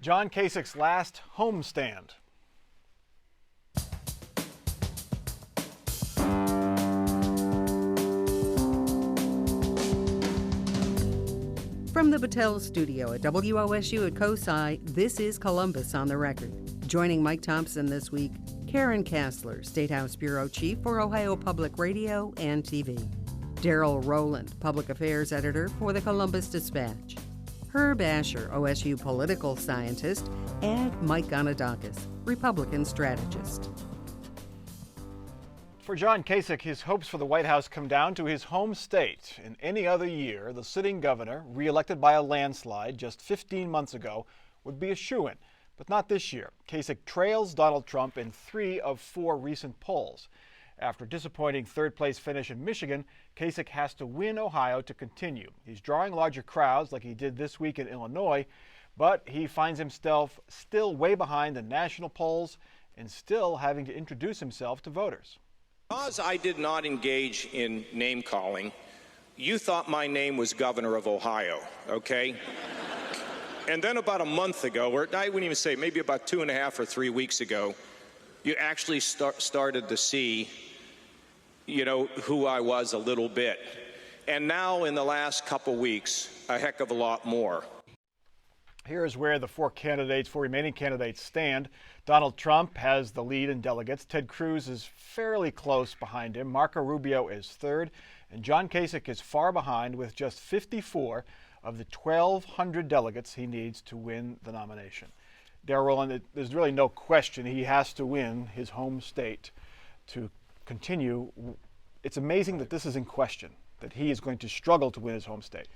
John Kasich's last homestand. From the Battelle studio at WOSU at COSI, this is Columbus on the Record. Joining Mike Thompson this week, Karen Kasler, State House Bureau Chief for Ohio Public Radio and TV. Daryl Rowland, Public Affairs Editor for the Columbus Dispatch. Herb Asher, OSU political scientist, and Mike Gonadakis, Republican strategist. For John Kasich, his hopes for the White House come down to his home state. In any other year, the sitting governor, reelected by a landslide just 15 months ago, would be a shoo-in. But not this year. Kasich trails Donald Trump in 3 of 4 recent polls. After a disappointing third-place finish in Michigan, Kasich has to win Ohio to continue. He's drawing larger crowds like he did this week in Illinois, but he finds himself still way behind the national polls and still having to introduce himself to voters. Because I did not engage in name-calling, you thought my name was Governor of Ohio, okay? And then about a month ago, or I wouldn't even say, maybe about 2.5 or 3 weeks ago, you actually started to see, who I was a little bit. And now in the last couple weeks, a heck of a lot more. Here's where the 4 remaining candidates stand. Donald Trump has the lead in delegates. Ted Cruz is fairly close behind him. Marco Rubio is third. And John Kasich is far behind with just 54 of the 1,200 delegates he needs to win the nomination. Daryl Rowland, there's really no question he has to win his home state to continue. It's amazing that this is in question, that he is going to struggle to win his home state.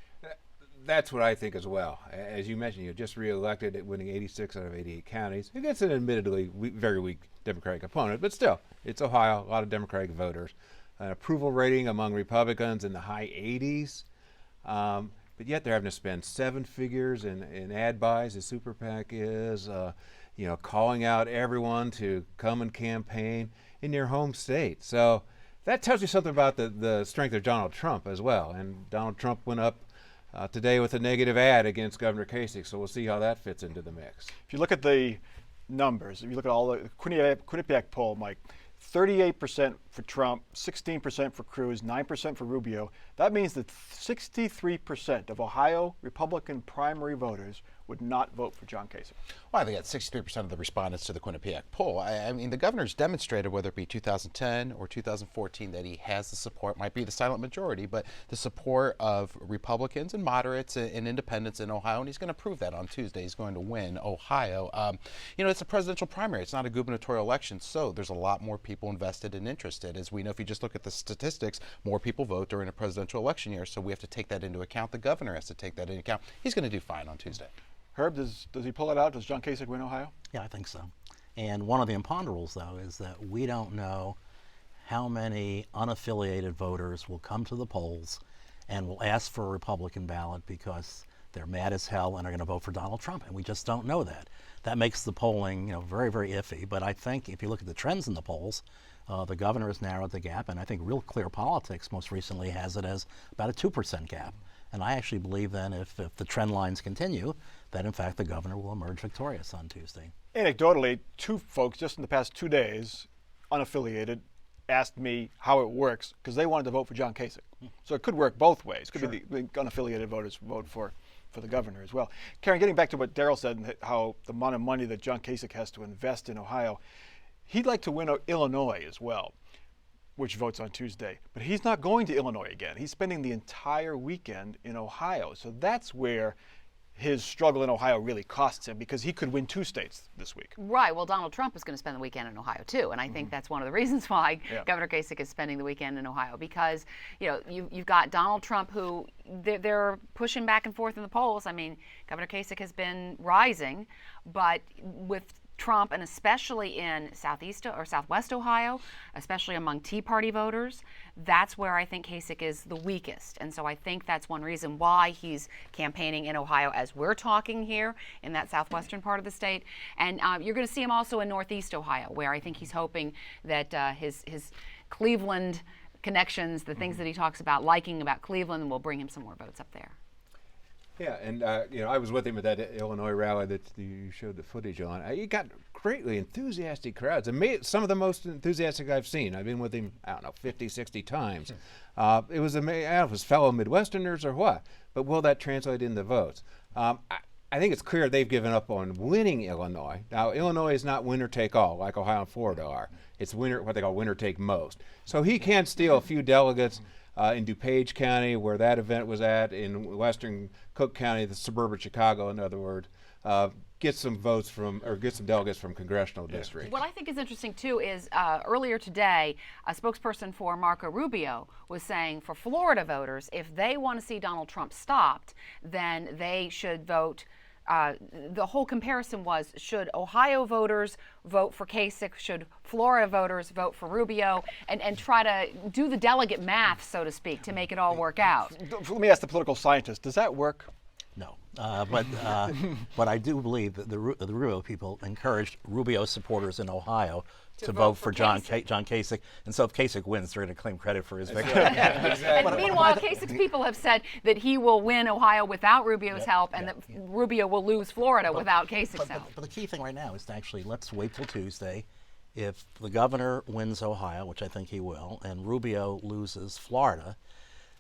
That's what I think as well. As you mentioned, you're just reelected at winning 86 out of 88 counties against an admittedly very weak Democratic opponent, but still, it's Ohio, a lot of Democratic voters. An approval rating among Republicans in the high 80s, but yet they're having to spend 7 figures in ad buys, as Super PAC is, calling out everyone to come and campaign in their home state. So that tells you something about the strength of Donald Trump as well. And Donald Trump went up today with a negative ad against Governor Kasich, so we'll see how that fits into the mix. If you look at the numbers, if you look at all the Quinnipiac poll, Mike, 38% for Trump, 16% for Cruz, 9% for Rubio. That means that 63% of Ohio Republican primary voters would not vote for John Kasich. Well, I think that's 63% of the respondents to the Quinnipiac poll. I mean, the governor's demonstrated, whether it be 2010 or 2014, that he has the support, might be the silent majority, but the support of Republicans and moderates and independents in Ohio, and he's going to prove that on Tuesday. He's going to win Ohio. It's a presidential primary. It's not a gubernatorial election, so there's a lot more people invested and interested. As we know, if you just look at the statistics, more people vote during a presidential election year, so we have to take that into account. The governor has to take that into account. He's going to do fine on Tuesday. Herb, does he pull it out? Does John Kasich win Ohio? Yeah, I think so. And one of the imponderables, though, is that we don't know how many unaffiliated voters will come to the polls and will ask for a Republican ballot because they're mad as hell and are going to vote for Donald Trump, and we just don't know that. That makes the polling, very, very iffy. But I think if you look at the trends in the polls, the governor has narrowed the gap, and I think Real Clear Politics most recently has it as about a 2% gap. And I actually believe then if the trend lines continue, that in fact the governor will emerge victorious on Tuesday. Anecdotally, 2 folks just in the past 2 days, unaffiliated, asked me how it works because they wanted to vote for John Kasich. So it could work both ways. It could be the unaffiliated voters vote for the governor as well. Karen, getting back to what Daryl said and how the amount of money that John Kasich has to invest in Ohio, he'd like to win Illinois as well, which votes on Tuesday. But he's not going to Illinois again. He's spending the entire weekend in Ohio. So that's where his struggle in Ohio really costs him, because he could win 2 states this week. Right. Well, Donald Trump is going to spend the weekend in Ohio, too. And I think that's one of the reasons why Governor Kasich is spending the weekend in Ohio, because, you've got Donald Trump, who they're pushing back and forth in the polls. I mean, Governor Kasich has been rising, but with Trump, and especially in southeast or southwest Ohio, especially among Tea Party voters, that's where I think Kasich is the weakest. And so I think that's one reason why he's campaigning in Ohio as we're talking here in that southwestern part of the state. And you're going to see him also in northeast Ohio, where I think he's hoping that his Cleveland connections, the things that he talks about liking about Cleveland, will bring him some more votes up there. Yeah, and I was with him at that Illinois rally that you showed the footage on. He got greatly enthusiastic crowds, and some of the most enthusiastic I've seen. I've been with him, I don't know, 50, 60 times. It was amazing. I don't know if it was fellow Midwesterners or what, but will that translate into votes? I think it's clear they've given up on winning Illinois. Now, Illinois is not winner take all like Ohio and Florida are. It's what they call winner take most. So he can steal a few delegates in DuPage County, where that event was at, in western Cook County, the suburban Chicago, in other words, get some votes get some delegates from congressional districts. What I think is interesting too is earlier today, a spokesperson for Marco Rubio was saying for Florida voters, if they want to see Donald Trump stopped, then they should vote. The whole comparison was, should Ohio voters vote for Kasich, should Florida voters vote for Rubio, and try to do the delegate math, so to speak, to make it all work out. Let me ask the political scientist, does that work? No, but I do believe that the Rubio people encouraged Rubio supporters in Ohio to vote for John Kasich, and so if Kasich wins, they're going to claim credit for his victory. And meanwhile, Kasich's people have said that he will win Ohio without Rubio's help, and that Rubio will lose Florida without Kasich's help. But the key thing right now is to actually let's wait till Tuesday. If the governor wins Ohio, which I think he will, and Rubio loses Florida,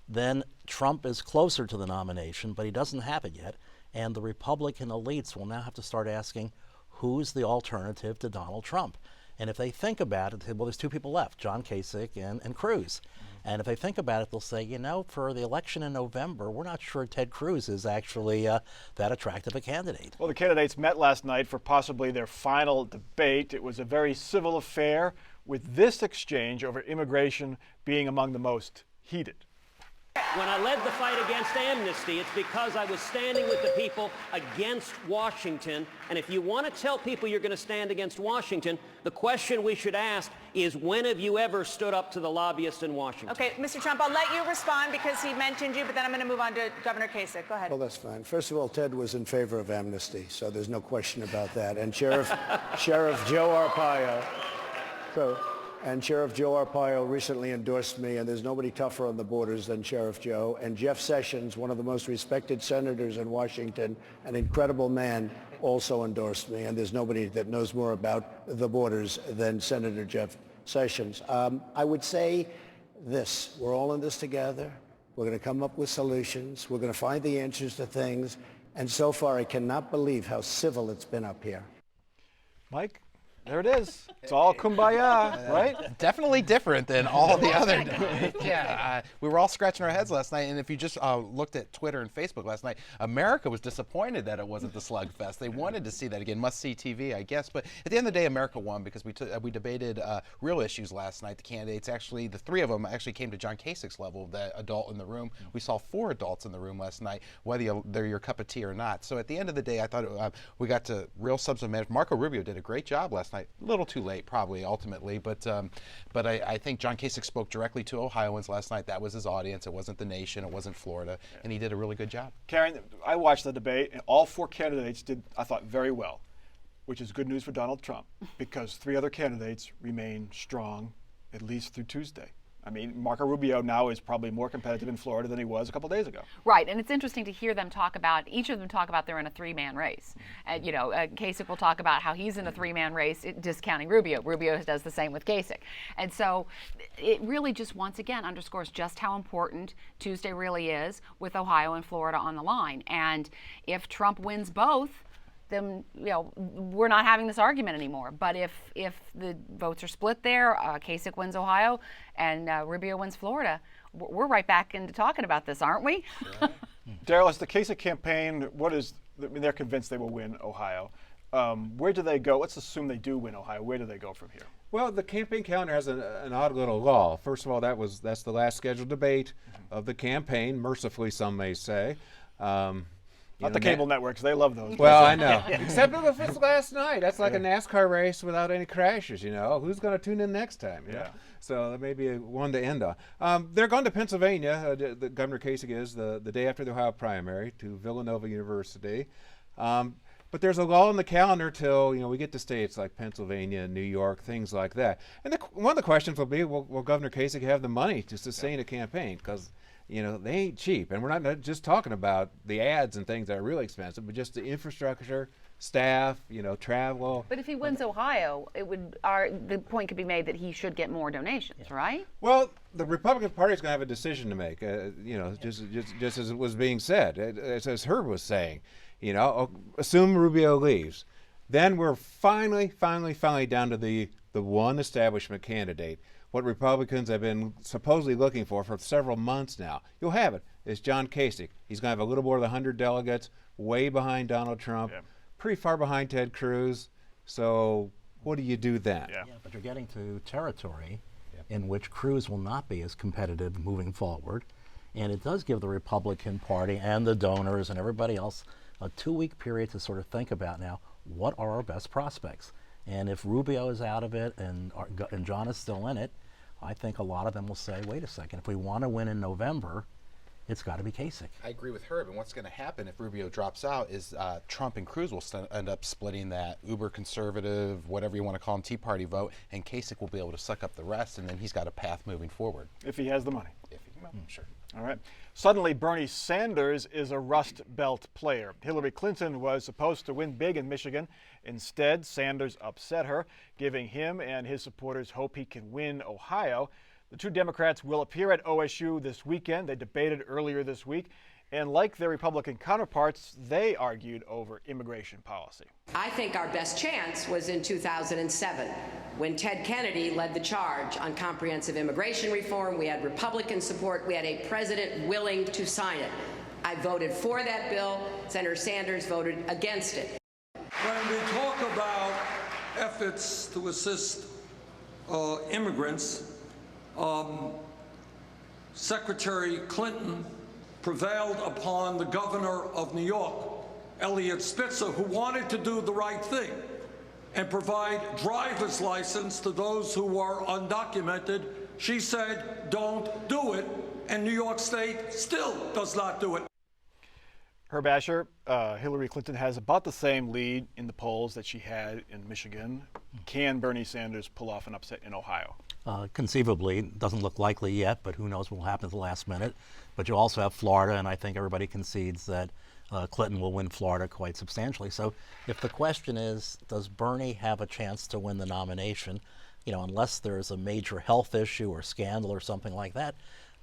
then Trump is closer to the nomination, but he doesn't have it yet. And the Republican elites will now have to start asking, who's the alternative to Donald Trump? And if they think about it, well, there's two people left, John Kasich and Cruz. And if they think about it, they'll say, for the election in November, we're not sure Ted Cruz is actually that attractive a candidate. Well, the candidates met last night for possibly their final debate. It was a very civil affair, with this exchange over immigration being among the most heated. When I led the fight against amnesty, it's because I was standing with the people against Washington. And if you want to tell people you're going to stand against Washington, the question we should ask is, when have you ever stood up to the lobbyists in Washington? Okay, Mr. Trump, I'll let you respond because he mentioned you, but then I'm going to move on to Governor Kasich. Go ahead. Well, that's fine. First of all, Ted was in favor of amnesty, so there's no question about that. And Sheriff Joe Arpaio recently endorsed me, and there's nobody tougher on the borders than Sheriff Joe. And Jeff Sessions, one of the most respected senators in Washington, an incredible man, also endorsed me. And there's nobody that knows more about the borders than Senator Jeff Sessions. I would say this: we're all in this together. We're going to come up with solutions. We're going to find the answers to things. And so far, I cannot believe how civil it's been up here. Mike? There it is. It's all kumbaya, right? Definitely different than all the other. We were all scratching our heads last night, and if you just looked at Twitter and Facebook last night, America was disappointed that it wasn't the slugfest. They wanted to see that again, must-see TV, I guess. But at the end of the day, America won because we debated real issues last night. The candidates actually, the three of them actually came to John Kasich's level, the adult in the room. We saw 4 adults in the room last night, whether they're your cup of tea or not. So at the end of the day, I thought we got to real substance matters. Marco Rubio did a great job last night. A little too late, probably, ultimately, but I think John Kasich spoke directly to Ohioans last night. That was his audience. It wasn't the nation. It wasn't Florida, and he did a really good job. Karen, I watched the debate, and all 4 candidates did, I thought, very well, which is good news for Donald Trump, because 3 other candidates remain strong at least through Tuesday. I mean, Marco Rubio now is probably more competitive in Florida than he was a couple days ago. Right, and it's interesting to hear them talk about, each of them talk about they're in a 3-man race. And, Kasich will talk about how he's in a 3-man race, discounting Rubio. Rubio does the same with Kasich. And so it really just once again underscores just how important Tuesday really is, with Ohio and Florida on the line. And if Trump wins both, then we're not having this argument anymore. But if the votes are split there, Kasich wins Ohio and Rubio wins Florida, we're right back into talking about this, aren't we? Sure. Daryl, as the Kasich campaign, they're convinced they will win Ohio. Where do they go? Let's assume they do win Ohio. Where do they go from here? Well, the campaign calendar has an odd little law. First of all, that's the last scheduled debate of the campaign, mercifully some may say. Not the cable networks. They love those. Well, I know. Except if it's last night. That's like a NASCAR race without any crashes, Who's going to tune in next time? Yeah. So that may be one to end on. They're going to Pennsylvania, the Governor Kasich is, the day after the Ohio primary, to Villanova University. But there's a lull in the calendar till, we get to states like Pennsylvania, New York, things like that. And one of the questions will be, will Governor Kasich have the money to sustain a campaign? Because they ain't cheap. And we're not just talking about the ads and things that are really expensive, but just the infrastructure, staff, travel. But if he wins Ohio, the point could be made that he should get more donations, right? Well, the Republican Party is going to have a decision to make. Just as it was being said, as Herb was saying, assume Rubio leaves, then we're finally down to the one establishment candidate. What Republicans have been supposedly looking for several months now. You'll have it. It's John Kasich. He's going to have a little more than 100 delegates, way behind Donald Trump, pretty far behind Ted Cruz. So what do you do then? Yeah, but you're getting to territory in which Cruz will not be as competitive moving forward. And it does give the Republican Party and the donors and everybody else a 2-week period to sort of think about now, what are our best prospects? And if Rubio is out of it and John is still in it, I think a lot of them will say, wait a second, if we want to win in November, it's got to be Kasich. I agree with Herb. And what's going to happen if Rubio drops out is Trump and Cruz will end up splitting that uber conservative, whatever you want to call him, Tea Party vote, and Kasich will be able to suck up the rest, and then he's got a path moving forward. If he has the money. Sure. All right. Suddenly, Bernie Sanders is a Rust Belt player. Hillary Clinton was supposed to win big in Michigan. Instead, Sanders upset her, giving him and his supporters hope he can win Ohio. The two Democrats will appear at OSU this weekend. They debated earlier this week. And like their Republican counterparts, they argued over immigration policy. I think our best chance was in 2007, when Ted Kennedy led the charge on comprehensive immigration reform. We had Republican support. We had a president willing to sign it. I voted for that bill. Senator Sanders voted against it. When we talk about efforts to assist immigrants, Secretary Clinton prevailed upon the governor of New York, Eliot Spitzer, who wanted to do the right thing and provide driver's license to those who were undocumented. She said, don't do it, and New York State still does not do it. Herb Asher, Hillary Clinton has about the same lead in the polls that she had in Michigan. Can Bernie Sanders pull off an upset in Ohio? Conceivably, doesn't look likely yet, but who knows what will happen at the last minute. But you also have Florida, and I think everybody concedes that Clinton will win Florida quite substantially. So if the question is, does Bernie have a chance to win the nomination, unless there's a major health issue or scandal or something like that,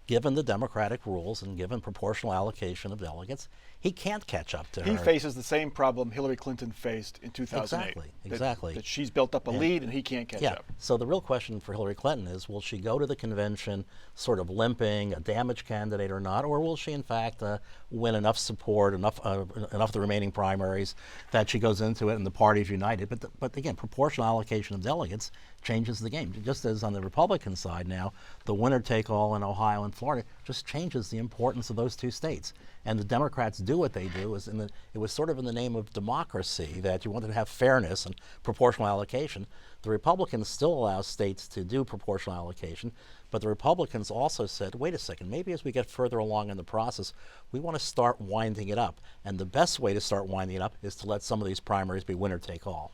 given the Democratic rules and given proportional allocation of delegates, he can't catch up to her. He faces the same problem Hillary Clinton faced in 2008. Exactly. That she's built up a lead and he can't catch up. So the real question for Hillary Clinton is, will she go to the convention sort of limping, a damaged candidate or not, or will she in fact win enough support, enough of the remaining primaries that she goes into it and the party's united? But again, proportional allocation of delegates changes the game. Just as on the Republican side now, the winner-take-all in Ohio and Florida just changes the importance of those two states. And the Democrats do what they do. It was sort of in the name of democracy that you wanted to have fairness and proportional allocation. The Republicans still allow states to do proportional allocation, but the Republicans also said, wait a second, maybe as we get further along in the process, we want to start winding it up. And the best way to start winding it up is to let some of these primaries be winner-take-all.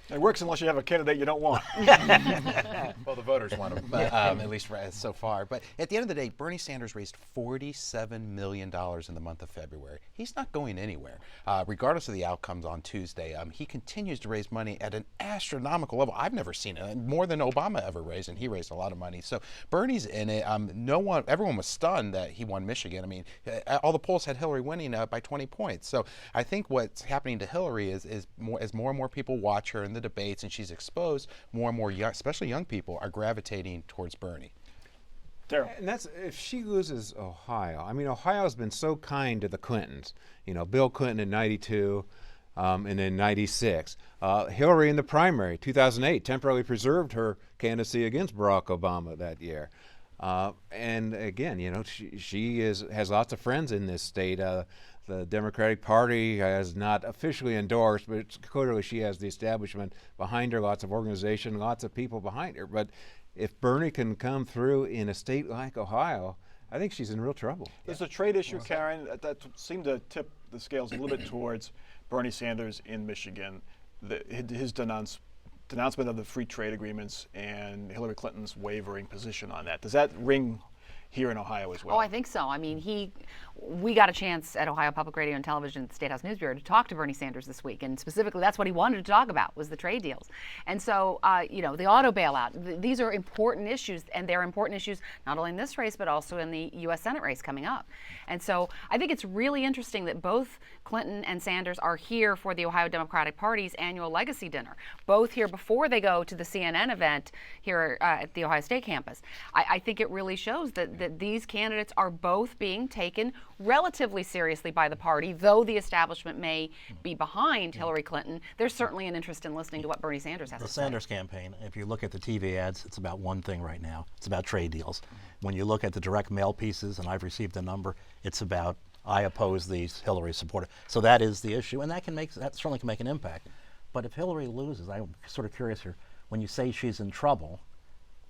It works unless you have a candidate you don't want. Well, the voters want him, but, at least so far. But at the end of the day, Bernie Sanders raised $47 million in the month of February. He's not going anywhere. Regardless of the outcomes on Tuesday, he continues to raise money at an astronomical level. I've never seen it, more than Obama ever raised, and he raised a lot of money. So Bernie's in it. Everyone was stunned that he won Michigan. I mean, all the polls had Hillary winning by 20 points. So I think what's happening to Hillary is more and more people watch her in the debates and she's exposed, more and more young, especially young people, are gravitating towards Bernie. Darryl. And that's if she loses Ohio. I mean, Ohio's been so kind to the Clintons. Bill Clinton in '92, and then '96. Hillary in the primary, 2008, temporarily preserved her candidacy against Barack Obama that year. And again, she has lots of friends in this state. The Democratic Party has not officially endorsed, but clearly she has the establishment behind her, lots of organization, lots of people behind her. But if Bernie can come through in a state like Ohio, I think she's in real trouble. There's a trade issue, Karen, that seemed to tip the scales a little bit towards Bernie Sanders in Michigan. His denouncement of the free trade agreements and Hillary Clinton's wavering position on that. Does that ring here in Ohio as well. Oh, I think so. I mean, we got a chance at Ohio Public Radio and Television at the State House News Bureau to talk to Bernie Sanders this week, and specifically that's what he wanted to talk about was the trade deals. And so, the auto bailout, these are important issues, and they're important issues not only in this race but also in the U.S. Senate race coming up. And so I think it's really interesting that both Clinton and Sanders are here for the Ohio Democratic Party's annual legacy dinner, both here before they go to the CNN event here at the Ohio State campus. I think it really shows that these candidates are both being taken relatively seriously by the party, though the establishment may be behind Hillary Clinton. There's certainly an interest in listening to what Bernie Sanders has to say. The Sanders campaign, if you look at the TV ads, it's about one thing right now. It's about trade deals. When you look at the direct mail pieces, and I've received a number, it's about I oppose these, Hillary supporter. So that is the issue, and that certainly can make an impact. But if Hillary loses, I'm sort of curious here, when you say she's in trouble,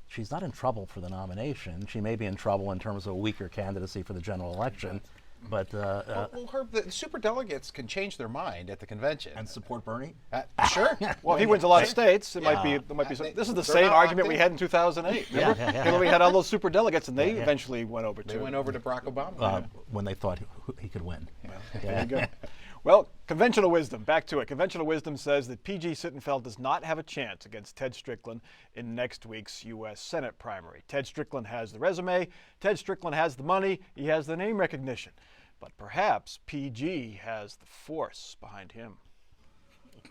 she's not in trouble for the nomination. She may be in trouble in terms of a weaker candidacy for the general election. But Herb, the superdelegates can change their mind at the convention and support Bernie. Sure. Well, if he wins a lot of states, it might be. This is the same argument we had in 2008. Remember? Hillary had all those superdelegates, and they eventually went over to. They went over to Barack Obama when they thought he could win. There you go. Well, conventional wisdom, back to it. Conventional wisdom says that P.G. Sittenfeld does not have a chance against Ted Strickland in next week's U.S. Senate primary. Ted Strickland has the resume, Ted Strickland has the money, he has the name recognition. But perhaps P.G. has the force behind him.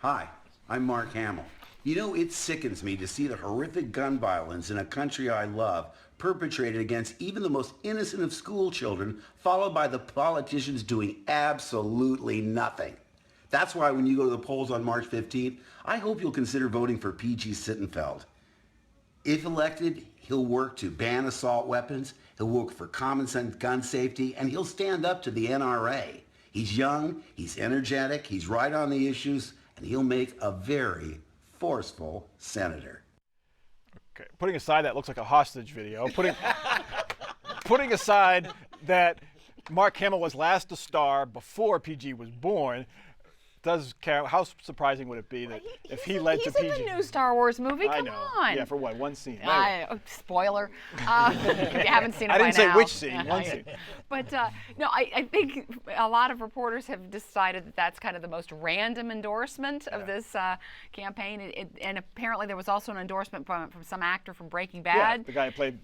Hi, I'm Mark Hamill. You know, it sickens me to see the horrific gun violence in a country I love perpetrated against even the most innocent of school children, followed by the politicians doing absolutely nothing. That's why when you go to the polls on March 15th, I hope you'll consider voting for P.G. Sittenfeld. If elected, he'll work to ban assault weapons, he'll work for common sense gun safety, and he'll stand up to the NRA. He's young, he's energetic, he's right on the issues, and he'll make a very forceful senator. Okay. Putting aside that looks like a hostage video, putting aside that Mark Hamill was last a star before PG was born, how surprising would it be that if he led to PG? He's in the new Star Wars movie. Come on. Yeah, for what? One scene. Spoiler. You haven't seen it by now. I didn't say which scene. One scene. But no, I think a lot of reporters have decided that that's kind of the most random endorsement of this campaign. And apparently there was also an endorsement from some actor from Breaking Bad. Yeah, the guy who played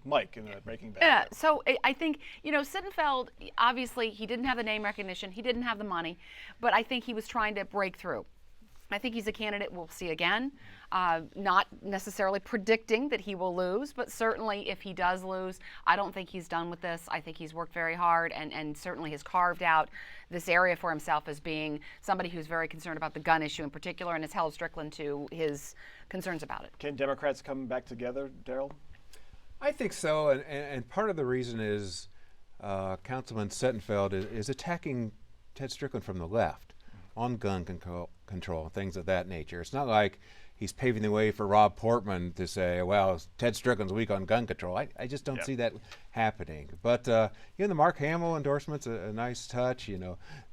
Mike in Breaking Bad. Yeah. So I think Sittenfeld, obviously he didn't have the name recognition, he didn't have the money, but I think he was trying to break through. I think he's a candidate we'll see again. Not necessarily predicting that he will lose, but certainly if he does lose, I don't think he's done with this. I think he's worked very hard and certainly has carved out this area for himself as being somebody who's very concerned about the gun issue in particular and has held Strickland to his concerns about it. Can Democrats come back together, Daryl? I think so, and part of the reason is Councilman Sittenfeld is attacking Ted Strickland from the left on gun control, things of that nature. It's not like he's paving the way for Rob Portman to say, well, Ted Strickland's weak on gun control. I just don't see that happening. But, the Mark Hamill endorsement's a nice touch.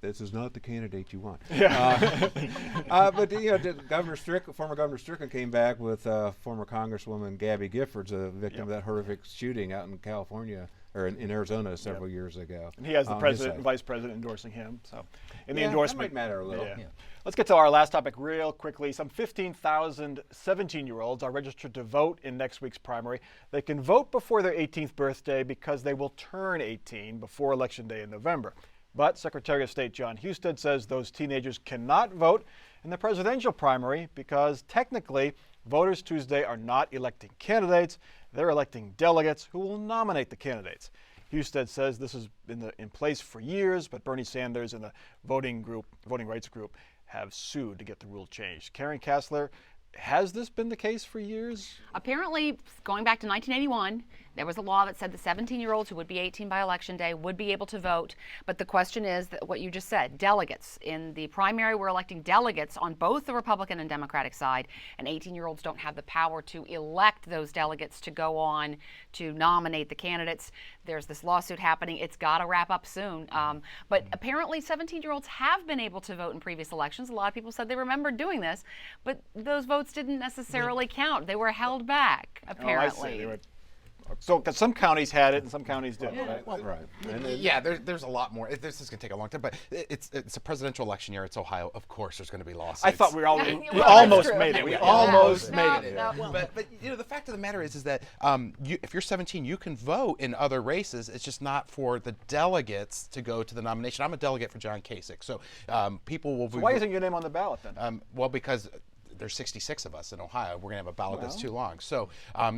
This is not the candidate you want. Yeah. But, former Governor Strickland came back with former Congresswoman Gabby Giffords, a victim of that horrific shooting out in California, or in Arizona several years ago. And he has the president and vice president endorsing him. So, in the endorsement, that might matter a little. Yeah. Let's get to our last topic real quickly. Some 15,000 17-year-olds are registered to vote in next week's primary. They can vote before their 18th birthday because they will turn 18 before Election Day in November. But Secretary of State John Husted says those teenagers cannot vote in the presidential primary because technically voters Tuesday are not electing candidates. They're electing delegates who will nominate the candidates. Husted says this has been in place for years, but Bernie Sanders and the voting rights group have sued to get the rule changed. Karen Kassler, has this been the case for years? Apparently, going back to 1981, there was a law that said the 17-year-olds who would be 18 by Election Day would be able to vote. But the question is that what you just said, delegates. In the primary, we're electing delegates on both the Republican and Democratic side, and 18-year-olds don't have the power to elect those delegates to go on to nominate the candidates. There's this lawsuit happening. It's got to wrap up soon. But apparently, 17-year-olds have been able to vote in previous elections. A lot of people said they remember doing this, but those votes didn't necessarily count. They were held back, apparently. Oh, I see. They were So, because some counties had it and some counties didn't. Right? Well, Right. And yeah, there's a lot more. This is going to take a long time, but it's a presidential election year. It's Ohio. Of course, there's going to be lawsuits. I thought we Well, almost that's made true. it. We Yeah. almost No, made it. no. But the fact of the matter is that if you're 17, you can vote in other races. It's just not for the delegates to go to the nomination. I'm a delegate for John Kasich, so people will. So why isn't your name on the ballot then? Well, because there's 66 of us in Ohio. We're going to have a ballot that's too long. So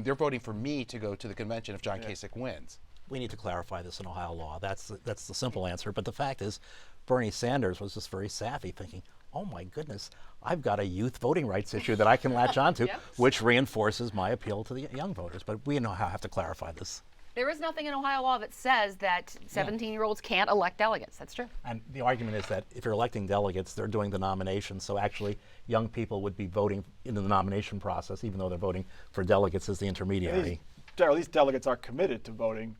they're voting for me to go to the convention if John Kasich wins. We need to clarify this in Ohio law. That's the simple answer. But the fact is, Bernie Sanders was just very savvy, thinking, oh my goodness, I've got a youth voting rights issue that I can latch onto, which reinforces my appeal to the young voters. But we have to clarify this. There is nothing in Ohio law that says that 17-year-olds can't elect delegates. That's true. And the argument is that if you're electing delegates, they're doing the nomination. So actually, young people would be voting in the nomination process, even though they're voting for delegates as the intermediary. Daryl, these delegates are committed to voting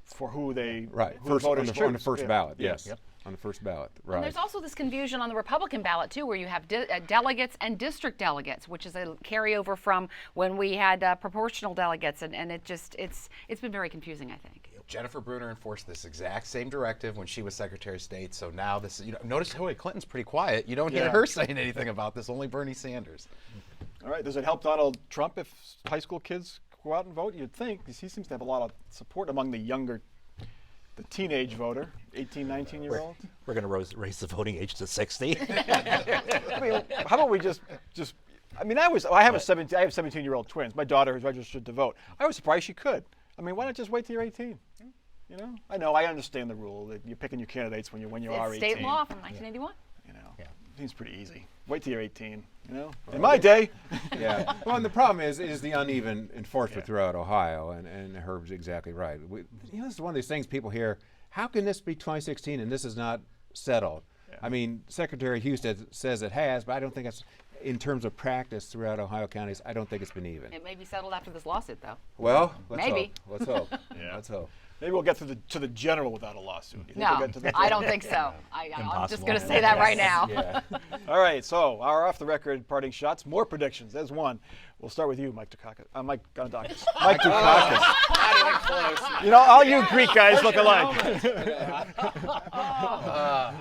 for who they who the voters choose. on the first ballot. Yeah. Yes. Yep. On the first ballot. And Right. there's also this confusion on the Republican ballot too, where you have delegates and district delegates, which is a carryover from when we had proportional delegates, and it's been very confusing, I think. Jennifer Brunner enforced this exact same directive when she was Secretary of State. So now this, notice Hillary Clinton's pretty quiet. You don't hear her saying anything about this. Only Bernie Sanders. All right. Does it help Donald Trump if high school kids go out and vote? You'd think, because he seems to have a lot of support among the teenage voter, 18, 19-year-old. We're going to raise the voting age to 60. I mean, how about we just? I mean, I have 17-year-old twins. My daughter is registered to vote. I was surprised she could. I mean, why not just wait till you're 18? You know, I understand the rule that you're picking your candidates when you are 18. State law from 1981. You know, seems pretty easy. Wait till you're 18. You know, in my day. Yeah. Well, and the problem is the uneven enforcement throughout Ohio, and Herb's exactly right. This is one of these things people hear. How can this be 2016 and this is not settled? Yeah. I mean, Secretary Husted says it has, but I don't think it's. In terms of practice throughout Ohio counties, I don't think it's been even. It may be settled after this lawsuit, though. Well, maybe. Let's hope. Let's hope. Maybe we'll get to the general without a lawsuit. No, I don't think so. I'm just going to say that right now. Yeah. All right, so our off-the-record parting shots. More predictions. There's one. We'll start with you, Mike Dukakis. Mike Ganadakis. Mike Dukakis. Not even close. You know, all you Greek guys look alike.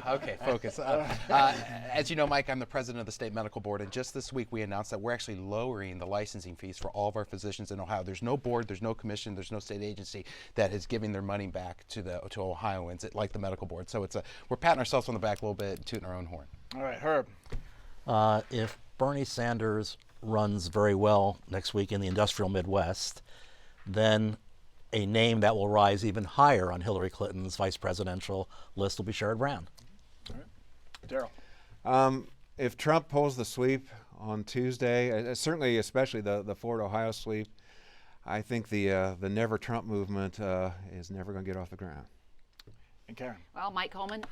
Okay, focus. As you know, Mike, I'm the president of the State Medical Board, and just this week we announced that we're actually lowering the licensing fees for all of our physicians in Ohio. There's no board, there's no commission, there's no state agency that is giving their money back to Ohioans, like the medical board. So we're patting ourselves on the back a little bit, tooting our own horn. All right, Herb. If Bernie Sanders runs very well next week in the industrial Midwest, then a name that will rise even higher on Hillary Clinton's vice presidential list will be Sherrod Brown. All right. Daryl. If Trump pulls the sweep on Tuesday, certainly especially the Florida Ohio sweep, I think the Never Trump movement is never going to get off the ground. And Karen. Well, Mike Coleman.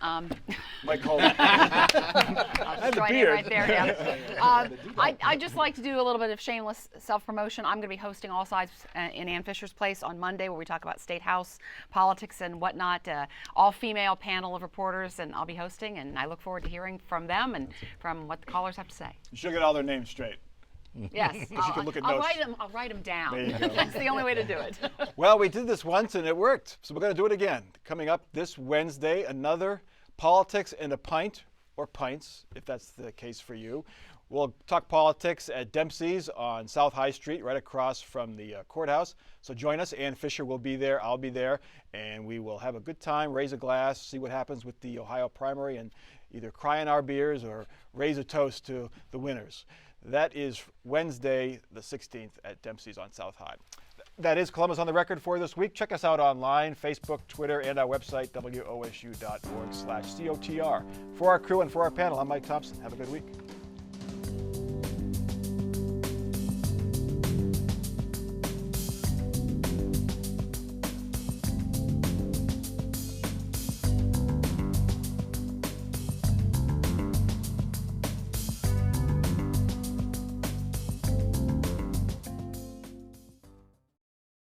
Mike Coleman. I'll just join in right there. Yeah. I'd just like to do a little bit of shameless self-promotion. I'm going to be hosting All Sides in Ann Fisher's place on Monday, where we talk about state house politics and whatnot. All-female panel of reporters, and I'll be hosting, and I look forward to hearing from them and from what the callers have to say. You should get all their names straight. Yes, I'll write them down. There you go. That's the only way to do it. Well, we did this once and it worked, so we're going to do it again. Coming up this Wednesday, another Politics in a Pint, or pints, if that's the case for you. We'll talk politics at Dempsey's on South High Street, right across from the courthouse. So join us. Ann Fisher will be there. I'll be there. And we will have a good time, raise a glass, see what happens with the Ohio primary, and either cry in our beers or raise a toast to the winners. That is Wednesday, the 16th at Dempsey's on South High. That is Columbus on the Record for this week. Check us out online, Facebook, Twitter, and our website, wosu.org/COTR. For our crew and for our panel, I'm Mike Thompson. Have a good week.